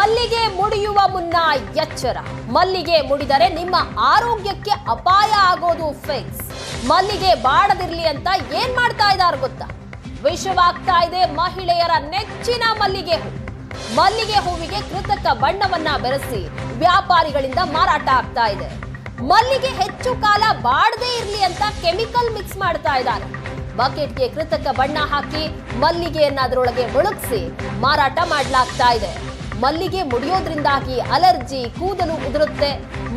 ಮಲ್ಲಿಗೆ ಮುಡಿಯುವ ಮುನ್ನ ಎಚ್ಚರ. ಮಲ್ಲಿಗೆ ಮುಡಿದರೆ ನಿಮ್ಮ ಆರೋಗ್ಯಕ್ಕೆ ಅಪಾಯ ಆಗೋದು ಫಿಕ್ಸ್. ಮಲ್ಲಿಗೆ ಬಾಡದಿರ್ಲಿ ಅಂತ ಏನ್ ಮಾಡ್ತಾ ಇದ್ದಾರೆ ಗೊತ್ತಾ? ವಿಷವಾಗ್ತಾ ಇದೆ ಮಹಿಳೆಯರ ನೆಚ್ಚಿನ ಮಲ್ಲಿಗೆ ಹೂ. ಮಲ್ಲಿಗೆ ಹೂವಿಗೆ ಕೃತಕ ಬಣ್ಣವನ್ನ ಬೆರೆಸಿ ವ್ಯಾಪಾರಿಗಳಿಂದ ಮಾರಾಟ ಆಗ್ತಾ ಇದೆ. ಮಲ್ಲಿಗೆ ಹೆಚ್ಚು ಕಾಲ ಬಾಡದೇ ಇರ್ಲಿ ಅಂತ ಕೆಮಿಕಲ್ ಮಿಕ್ಸ್ ಮಾಡ್ತಾ ಇದ್ದಾರೆ. ಬಕೆಟ್ಗೆ ಕೃತಕ ಬಣ್ಣ ಹಾಕಿ ಮಲ್ಲಿಗೆಯನ್ನ ಅದರೊಳಗೆ ಮುಳುಗಿಸಿ ಮಾರಾಟ ಮಾಡಲಾಗ್ತಾ ಇದೆ. ಮಲ್ಲಿಗೆ ಮುಡಿಯೋದ್ರಿಂದಾಗಿ ಅಲರ್ಜಿ, ಕೂದಲು ಉದುರುತ್ತೆ.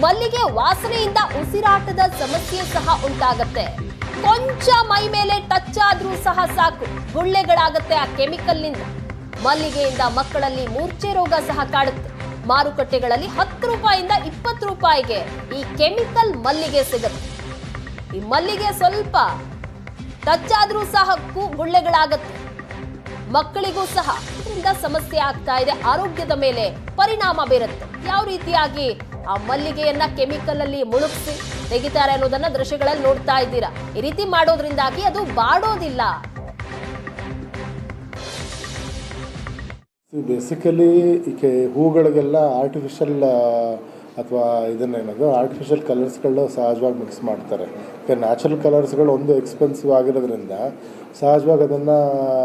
ಮಲ್ಲಿಗೆ ವಾಸನೆಯಿಂದ ಉಸಿರಾಟದ ಸಮಸ್ಯೆ ಸಹ ಉಂಟಾಗತ್ತೆ. ಕೊಂಚ ಮೈ ಮೇಲೆ ಟಚ್ ಆದ್ರೂ ಸಹ ಸಾಕು, ಗುಳ್ಳೆಗಳಾಗತ್ತೆ ಆ ಕೆಮಿಕಲ್ನಿಂದ. ಮಲ್ಲಿಗೆಯಿಂದ ಮಕ್ಕಳಲ್ಲಿ ಮೂರ್ಛೆ ರೋಗ ಸಹ ಕಾಡುತ್ತೆ. ಮಾರುಕಟ್ಟೆಗಳಲ್ಲಿ 10 ರೂಪಾಯಿಂದ 20 ರೂಪಾಯಿಗೆ ಈ ಕೆಮಿಕಲ್ ಮಲ್ಲಿಗೆ ಸಿಗುತ್ತೆ. ಈ ಮಲ್ಲಿಗೆ ಸ್ವಲ್ಪ ಟಚ್ ಆದ್ರೂ ಸಹ ಗುಳ್ಳೆಗಳಾಗತ್ತೆ. ಮಕ್ಕಳಿಗೂ ಸಹ ಇದರಿಂದ ಸಮಸ್ಯೆ ಆಗ್ತಾ ಇದೆ. ಆರೋಗ್ಯದ ಮೇಲೆ ಪರಿಣಾಮ ಬೀರುತ್ತೆ. ಯಾವ ರೀತಿಯಾಗಿ ಆ ಮಲ್ಲಿಗೆಯನ್ನ ಕೆಮಿಕಲ್ ಅಲ್ಲಿ ಮುಳುಗಿಸಿ ತೆಗಿತಾರೆ ಅನ್ನೋದನ್ನ ದೃಶ್ಯಗಳಲ್ಲಿ ನೋಡ್ತಾ ಇದ್ದೀರಾ. ಈ ರೀತಿ ಮಾಡೋದ್ರಿಂದಾಗಿ ಅದು ಬಾಡೋದಿಲ್ಲ. ಬೇಸಿಕಲಿ ಈ ಹೂಗಳಿಗೆಲ್ಲ ಆರ್ಟಿಫಿಷಿಯಲ್ ಅಥವಾ ಇದನ್ನೇನದು ಆರ್ಟಿಫಿಷಿಯಲ್ ಕಲರ್ಸ್ಗಳನ್ನ ಸಹಜವಾಗಿ ಮಿಕ್ಸ್ ಮಾಡ್ತಾರೆ. ನ್ಯಾಚುರಲ್ ಕಲರ್ಸ್ಗಳು ಒಂದು ಎಕ್ಸ್ಪೆನ್ಸಿವ್ ಆಗಿರೋದ್ರಿಂದ ಸಹಜವಾಗಿ ಅದನ್ನು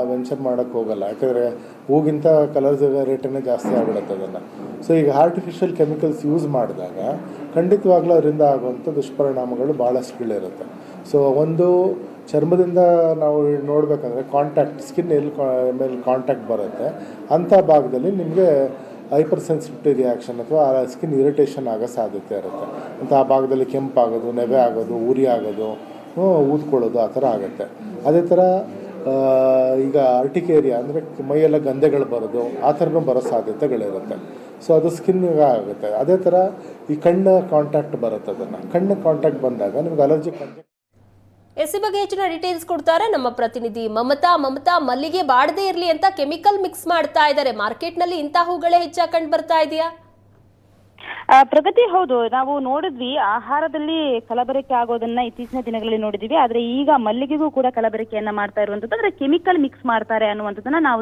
ಮೆನ್ಷನ್ ಮಾಡೋಕ್ಕೆ ಹೋಗಲ್ಲ. ಯಾಕಂದರೆ ಹೂಗಿಂತ ಕಲರ್ಸ್ ರೇಟನ್ನೇ ಜಾಸ್ತಿ ಆಗಿಬಿಡುತ್ತೆ ಅದನ್ನು. ಸೊ ಈಗ ಆರ್ಟಿಫಿಷಿಯಲ್ ಕೆಮಿಕಲ್ಸ್ ಯೂಸ್ ಮಾಡಿದಾಗ ಖಂಡಿತವಾಗ್ಲೂ ಅದರಿಂದ ಆಗುವಂಥ ದುಷ್ಪರಿಣಾಮಗಳು ಭಾಳಷ್ಟುಗಳಿರುತ್ತೆ. ಸೊ ಒಂದು ಚರ್ಮದಿಂದ ನಾವು ನೋಡಬೇಕಂದ್ರೆ ಸ್ಕಿನ್ ಎಲ್ಲಿ ಮೇಲೆ ಕಾಂಟ್ಯಾಕ್ಟ್ ಬರುತ್ತೆ ಅಂಥ ಭಾಗದಲ್ಲಿ ನಿಮಗೆ ಹೈಪರ್ ಸೆನ್ಸಿಟಿವಿಟಿ ರಿಯಾಕ್ಷನ್ ಅಥವಾ ಸ್ಕಿನ್ ಇರಿಟೇಷನ್ ಆಗೋ ಸಾಧ್ಯತೆ ಇರುತ್ತೆ. ಅಂತ ಆ ಭಾಗದಲ್ಲಿ ಕೆಂಪಾಗೋದು, ನೆವೆ ಆಗೋದು, ಉರಿ ಆಗೋದು, ಊದ್ಕೊಳ್ಳೋದು ಆ ಥರ ಆಗುತ್ತೆ. ಅದೇ ಥರ ಈಗ ಅರ್ಟಿಕೇರಿಯಾ ಅಂದರೆ ಮೈಯೆಲ್ಲ ಗಂಧೆಗಳು ಬರೋದು ಆ ಥರನೂ ಬರೋ ಸಾಧ್ಯತೆಗಳಿರುತ್ತೆ. ಸೊ ಅದು ಸ್ಕಿನ್ಗೆ ಆಗುತ್ತೆ. ಅದೇ ಥರ ಈ ಕಣ್ಣು ಕಾಂಟ್ಯಾಕ್ಟ್ ಬರುತ್ತೆ. ಕಣ್ಣು ಕಾಂಟ್ಯಾಕ್ಟ್ ಬಂದಾಗ ನಿಮ್ಗೆ ಅಲರ್ಜಿ ಎಸಿ ಬಗ್ಗೆ ಹೆಚ್ಚಿನ ಡೀಟೇಲ್ಸ್ ಕೊಡ್ತಾರೆ ನಮ್ಮ ಪ್ರತಿನಿಧಿ ಮಮತಾ. ಮಲ್ಲಿಗೆ ಬಾಡದೇ ಇರ್ಲಿ ಅಂತ ಕೆಮಿಕಲ್ ಮಿಕ್ಸ್ ಮಾಡ್ತಾ ಇದ್ದಾರೆ. ಮಾರ್ಕೆಟ್ ನಲ್ಲಿ ಇಂಥ ಹೂಗಳೇ ಹೆಚ್ಚಾಗಿ ಕಂಡು ಬರ್ತಾ ಇದೆಯಾ? ಪ್ರಗತಿ, ಹೌದು. ನಾವು ನೋಡಿದ್ವಿ ಆಹಾರದಲ್ಲಿ ಕಲಬೆರಕೆ ಆಗೋದನ್ನ ಇತ್ತೀಚಿನ ದಿನಗಳಲ್ಲಿ ನೋಡಿದ್ವಿ. ಆದ್ರೆ ಈಗ ಮಲ್ಲಿಗೆಗೂ ಕೂಡ ಕಲಬೆರಕೆಯನ್ನ ಮಾಡ್ತಾ ಇರುವಂತದ್ದು, ಅಂದ್ರೆ ಕೆಮಿಕಲ್ ಮಿಕ್ಸ್ ಮಾಡ್ತಾರೆ ಅನ್ನುವಂಥದ್ದನ್ನ ನಾವು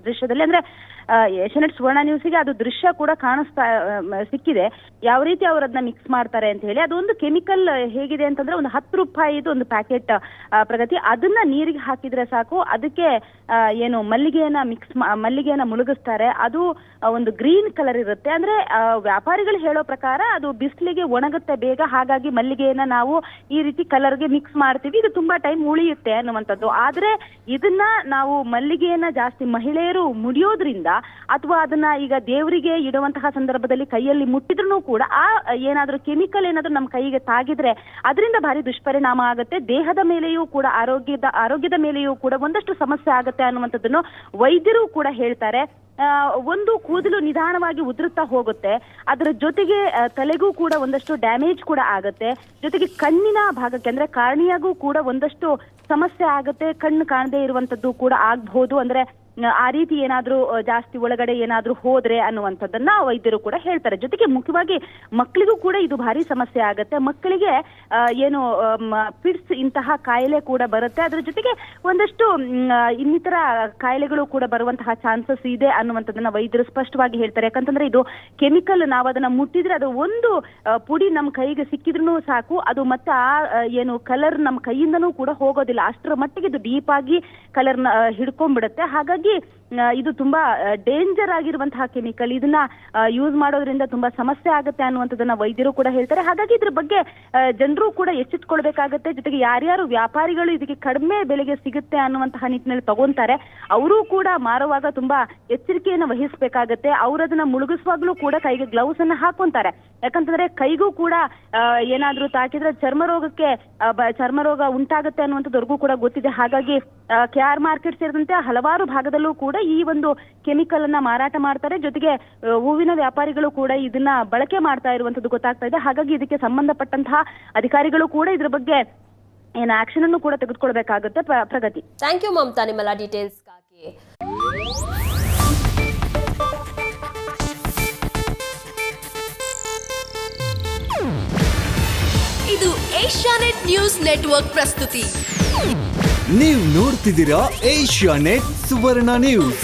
ದೃಶ್ಯದಲ್ಲಿ, ಅಂದ್ರೆ ಏಷ್ಯಾನೆಟ್ ಸುವರ್ಣ ನ್ಯೂಸ್ಗೆ ಅದು ದೃಶ್ಯ ಕೂಡ ಸಿಕ್ಕಿದೆ. ಯಾವ ರೀತಿ ಅವ್ರು ಅದನ್ನ ಮಿಕ್ಸ್ ಮಾಡ್ತಾರೆ ಅಂತ ಹೇಳಿ. ಅದೊಂದು ಕೆಮಿಕಲ್ ಹೇಗಿದೆ ಅಂತಂದ್ರೆ ಒಂದು 10 ರೂಪಾಯಿದು ಒಂದು ಪ್ಯಾಕೆಟ್ ಪ್ರಗತಿ, ಅದನ್ನ ನೀರಿಗೆ ಹಾಕಿದ್ರೆ ಸಾಕು, ಅದಕ್ಕೆ ಏನು ಮಲ್ಲಿಗೆಯನ್ನ ಮುಳುಗಿಸ್ತಾರೆ. ಅದು ಒಂದು ಗ್ರೀನ್ ಕಲರ್ ಇರುತ್ತೆ. ಅಂದ್ರೆ ವ್ಯಾಪಾರಿಗಳು ಹೇಳೋ ಪ್ರಕಾರ ಅದು ಬಿಸಿಲಿಗೆ ಒಣಗುತ್ತೆ ಬೇಗ, ಹಾಗಾಗಿ ಮಲ್ಲಿಗೆಯನ್ನ ನಾವು ಈ ರೀತಿ ಕಲರ್ಗೆ ಮಿಕ್ಸ್ ಮಾಡ್ತೀವಿ, ಇದು ತುಂಬಾ ಟೈಮ್ ಉಳಿಯುತ್ತೆ ಅನ್ನುವಂಥದ್ದು. ಆದ್ರೆ ಇದನ್ನ ನಾವು ಮಲ್ಲಿಗೆಯನ್ನ ಜಾಸ್ತಿ ಮಹಿಳೆಯರು ಮುಡಿಯೋದ್ರಿಂದ ಅಥವಾ ಅದನ್ನ ಈಗ ದೇವರಿಗೆ ಇಡುವಂತಹ ಸಂದರ್ಭದಲ್ಲಿ ಕೈಯಲ್ಲಿ ಮುಟ್ಟಿದ್ರು ಕೂಡ ಆ ಏನಾದ್ರೂ ಕೆಮಿಕಲ್ ಏನಾದ್ರೂ ನಮ್ಮ ಕೈಗೆ ತಾಗಿದ್ರೆ ಅದರಿಂದ ಭಾರಿ ದುಷ್ಪರಿಣಾಮ ಆಗುತ್ತೆ. ದೇಹದ ಮೇಲೆಯೂ ಕೂಡ ಆರೋಗ್ಯದ ಮೇಲೆಯೂ ಕೂಡ ಒಂದಷ್ಟು ಸಮಸ್ಯೆ ಆಗುತ್ತೆ ಅನ್ನುವಂಥದ್ದನ್ನು ವೈದ್ಯರು ಕೂಡ ಹೇಳ್ತಾರೆ. ಒಂದು ಕೂದಲು ನಿಧಾನವಾಗಿ ಉದುರುತ್ತಾ ಹೋಗುತ್ತೆ, ಅದರ ಜೊತೆಗೆ ತಲೆಗೂ ಕೂಡ ಒಂದಷ್ಟು ಡ್ಯಾಮೇಜ್ ಕೂಡ ಆಗುತ್ತೆ. ಜೊತೆಗೆ ಕಣ್ಣಿನ ಭಾಗಕ್ಕೆ ಅಂದ್ರೆ ಕಾರ್ನಿಯಾಗೂ ಕೂಡ ಒಂದಷ್ಟು ಸಮಸ್ಯೆ ಆಗುತ್ತೆ. ಕಣ್ಣು ಕಾಣದೇ ಇರುವಂತದ್ದು ಕೂಡ ಆಗ್ಬಹುದು. ಅಂದ್ರೆ ಆ ರೀತಿ ಏನಾದ್ರೂ ಜಾಸ್ತಿ ಒಳಗಡೆ ಏನಾದ್ರೂ ಹೋದ್ರೆ ಅನ್ನುವಂಥದ್ದನ್ನ ವೈದ್ಯರು ಕೂಡ ಹೇಳ್ತಾರೆ. ಜೊತೆಗೆ ಮುಖ್ಯವಾಗಿ ಮಕ್ಕಳಿಗೂ ಕೂಡ ಇದು ಭಾರಿ ಸಮಸ್ಯೆ ಆಗುತ್ತೆ. ಮಕ್ಕಳಿಗೆ ಏನು ಪಿಡ್ಸ್ ಇಂತಹ ಕಾಯಿಲೆ ಕೂಡ ಬರುತ್ತೆ. ಅದ್ರ ಜೊತೆಗೆ ಒಂದಷ್ಟು ಇನ್ನಿತರ ಕಾಯಿಲೆಗಳು ಕೂಡ ಬರುವಂತಹ ಚಾನ್ಸಸ್ ಇದೆ ಅನ್ನುವಂಥದ್ದನ್ನ ವೈದ್ಯರು ಸ್ಪಷ್ಟವಾಗಿ ಹೇಳ್ತಾರೆ. ಯಾಕಂತಂದ್ರೆ ಇದು ಕೆಮಿಕಲ್, ನಾವು ಅದನ್ನ ಮುಟ್ಟಿದ್ರೆ ಅದು ಒಂದು ಪುಡಿ ನಮ್ಮ ಕೈಗೆ ಸಿಕ್ಕಿದ್ರೂ ಸಾಕು, ಅದು ಮತ್ತೆ ಆ ಏನು ಕಲರ್ ನಮ್ಮ ಕೈಯಿಂದನೂ ಕೂಡ ಹೋಗೋದಿಲ್ಲ. ಅಷ್ಟರ ಮಟ್ಟಿಗೆ ಇದು ಡೀಪ್ ಆಗಿ ಕಲರ್ನ ಹಿಡ್ಕೊಂಡ್ಬಿಡುತ್ತೆ. ಹಾಗಾಗಿ ಇದು ತುಂಬಾ ಡೇಂಜರ್ ಆಗಿರುವಂತಹ ಕೆಮಿಕಲ್. ಇದನ್ನ ಯೂಸ್ ಮಾಡೋದ್ರಿಂದ ತುಂಬಾ ಸಮಸ್ಯೆ ಆಗುತ್ತೆ ಅನ್ನುವಂಥದ್ದನ್ನ ವೈದ್ಯರು ಕೂಡ ಹೇಳ್ತಾರೆ. ಹಾಗಾಗಿ ಇದ್ರ ಬಗ್ಗೆ ಜನರು ಕೂಡ ಎಚ್ಚೆತ್ಕೊಳ್ಬೇಕಾಗತ್ತೆ. ಜೊತೆಗೆ ಯಾರ್ಯಾರು ವ್ಯಾಪಾರಿಗಳು ಇದಕ್ಕೆ ಕಡಿಮೆ ಬೆಲೆಗೆ ಸಿಗುತ್ತೆ ಅನ್ನುವಂತಹ ನಿಟ್ಟಿನಲ್ಲಿ ತಗೊಂತಾರೆ, ಅವರು ಕೂಡ ಮಾರುವಾಗ ತುಂಬಾ ಎಚ್ಚರಿಕೆಯನ್ನು ವಹಿಸಬೇಕಾಗತ್ತೆ. ಅವ್ರು ಅದನ್ನ ಮುಳುಗಿಸುವಾಗ್ಲೂ ಕೂಡ ಕೈಗೆ ಗ್ಲೌಸ್ ಅನ್ನ ಹಾಕೊಂತಾರೆ. ಯಾಕಂತಂದ್ರೆ ಕೈಗೂ ಕೂಡ ಏನಾದ್ರೂ ತಾಕಿದ್ರೆ ಚರ್ಮ ರೋಗ ಉಂಟಾಗುತ್ತೆ ಅನ್ನುವಂಥದ್ದವ್ರಿಗೂ ಕೂಡ ಗೊತ್ತಿದೆ. ಹಾಗಾಗಿ KR ಮಾರ್ಕೆಟ್ ಸೇರಿದಂತೆ ಹಲವಾರು ಭಾಗದಲ್ಲೂ ಕೂಡ ಈ ಒಂದು ಕೆಮಿಕಲ್ ಅನ್ನ ಮಾರಾಟ ಮಾಡ್ತಾರೆ. ಜೊತೆಗೆ ಹೂವಿನ ವ್ಯಾಪಾರಿಗಳು ಕೂಡ ಇದನ್ನ ಬಳಕೆ ಮಾಡ್ತಾ ಇರುವಂತದ್ದು ಗೊತ್ತಾಗ್ತಾ ಇದೆ. ಹಾಗಾಗಿ ಇದಕ್ಕೆ ಸಂಬಂಧಪಟ್ಟಂತಹ ಅಧಿಕಾರಿಗಳು ಕೂಡ ಇದ್ರ ಬಗ್ಗೆ ಏನು ಆಕ್ಷನ್ ಅನ್ನು ಕೂಡ ತೆಗೆದುಕೊಳ್ಬೇಕಾಗುತ್ತೆ. ಪ್ರಗತಿ, ಥ್ಯಾಂಕ್ ಯು ಮಮತಾ ನಿಮ್ಮೆಲ್ಲ ಡೀಟೇಲ್ಸ್ಗಾಗಿ. ಇದು ಏಷ್ಯಾನೆಟ್ ನ್ಯೂಸ್ ನೆಟ್ವರ್ಕ್ ಪ್ರಸ್ತುತಿ. ನೀವು ನೋಡ್ತಿದ್ದೀರಾ ಏಷ್ಯಾನೆಟ್ ಸುವರ್ಣ ನ್ಯೂಸ್.